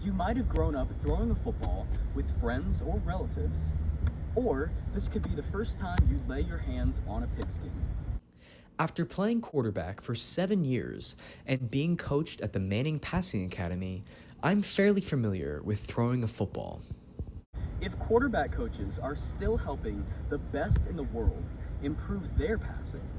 You might have grown up throwing a football with friends or relatives, or this could be the first time you lay your hands on a pigskin. After playing quarterback for 7 years and being coached at the Manning Passing Academy, I'm fairly familiar with throwing a football. If quarterback coaches are still helping the best in the world improve their passing,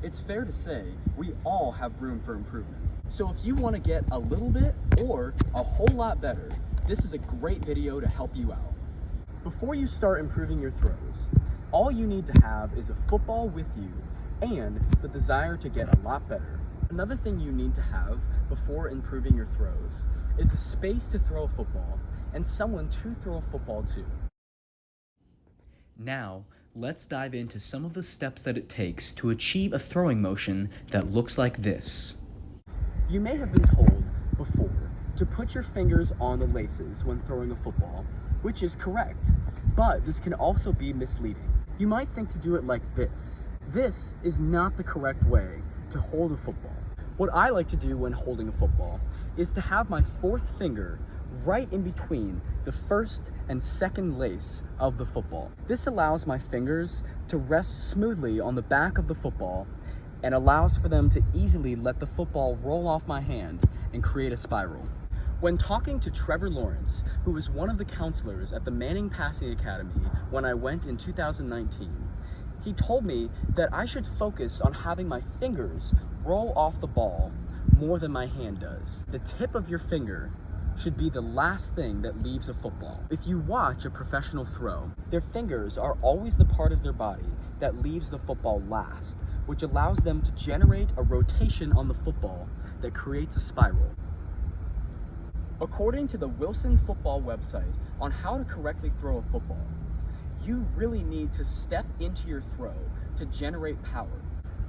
it's fair to say we all have room for improvement. So if you want to get a little bit or a whole lot better, this is a great video to help you out. Before you start improving your throws, all you need to have is a football with you and the desire to get a lot better. Another thing you need to have before improving your throws is a space to throw a football and someone to throw a football to. Now, let's dive into some of the steps that it takes to achieve a throwing motion that looks like this. You may have been told before to put your fingers on the laces when throwing a football, which is correct, but this can also be misleading. You might think to do it like this. This is not the correct way to hold a football. What I like to do when holding a football is to have my fourth finger right in between the first and second lace of the football. This allows my fingers to rest smoothly on the back of the football and allows for them to easily let the football roll off my hand and create a spiral. When talking to Trevor Lawrence, who was one of the counselors at the Manning Passing Academy when I went in 2019, he told me that I should focus on having my fingers roll off the ball more than my hand does. The tip of your finger should be the last thing that leaves a football. If you watch a professional throw, their fingers are always the part of their body that leaves the football last, which allows them to generate a rotation on the football that creates a spiral. According to the Wilson Football website on how to correctly throw a football, you really need to step into your throw to generate power.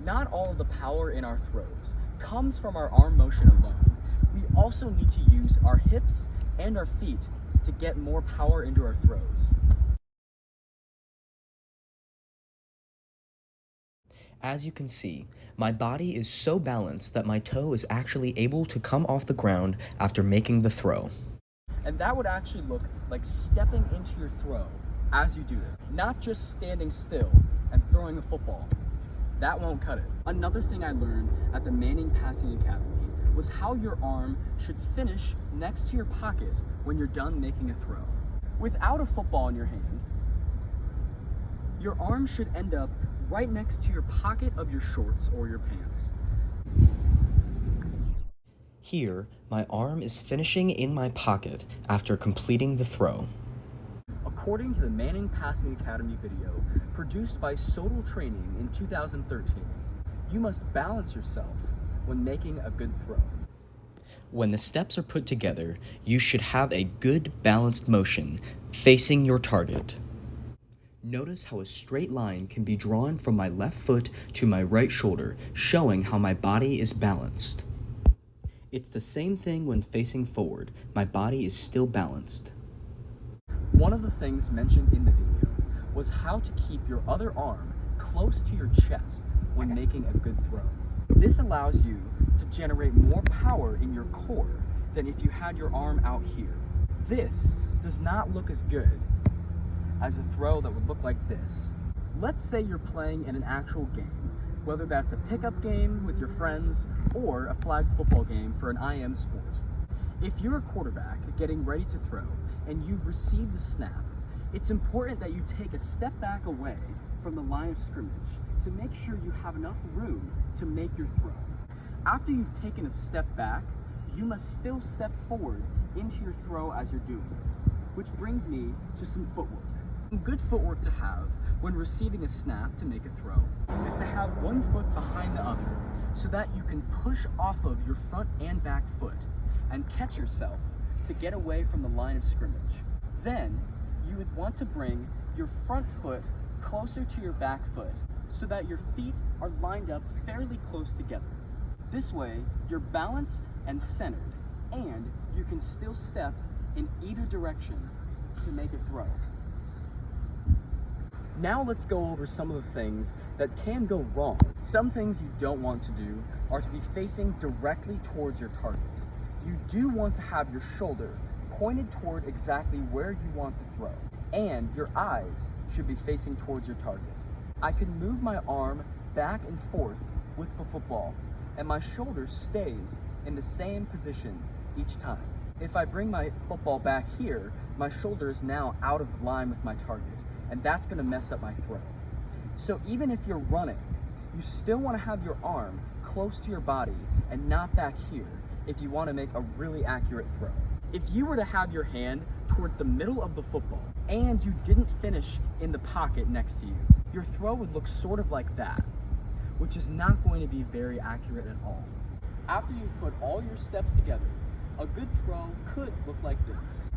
Not all of the power in our throws comes from our arm motion alone. We also need to use our hips and our feet to get more power into our throws. As you can see, my body is so balanced that my toe is actually able to come off the ground after making the throw. And that would actually look like stepping into your throw as you do it, not just standing still and throwing a football. That won't cut it. Another thing I learned at the Manning Passing Academy was how your arm should finish next to your pocket when you're done making a throw. Without a football in your hand, your arm should end up right next to your pocket of your shorts or your pants. Here, my arm is finishing in my pocket after completing the throw. According to the Manning Passing Academy video produced by Sodal Training in 2013, you must balance yourself when making a good throw. When the steps are put together, you should have a good balanced motion facing your target. Notice how a straight line can be drawn from my left foot to my right shoulder, showing how my body is balanced. It's the same thing when facing forward. My body is still balanced. One of the things mentioned in the video was how to keep your other arm close to your chest when making a good throw. This allows you to generate more power in your core than if you had your arm out here. This does not look as good as a throw that would look like this. Let's say you're playing in an actual game, whether that's a pickup game with your friends or a flag football game for an IM sport. If you're a quarterback getting ready to throw and you've received the snap, it's important that you take a step back away from the line of scrimmage to make sure you have enough room to make your throw. After you've taken a step back, you must still step forward into your throw as you're doing it, which brings me to some footwork. Some good footwork to have when receiving a snap to make a throw is to have one foot behind the other so that you can push off of your front and back foot and catch yourself to get away from the line of scrimmage. Then you would want to bring your front foot closer to your back foot so that your feet are lined up fairly close together. This way, you're balanced and centered, and you can still step in either direction to make a throw. Now let's go over some of the things that can go wrong. Some things you don't want to do are to be facing directly towards your target. You do want to have your shoulder pointed toward exactly where you want to throw, and your eyes should be facing towards your target. I can move my arm back and forth with the football, and my shoulder stays in the same position each time. If I bring my football back here, my shoulder is now out of line with my target, and that's going to mess up my throw. So even if you're running, you still want to have your arm close to your body and not back here if you want to make a really accurate throw. If you were to have your hand towards the middle of the football and you didn't finish in the pocket next to you, your throw would look sort of like that, which is not going to be very accurate at all. After you've put all your steps together, a good throw could look like this.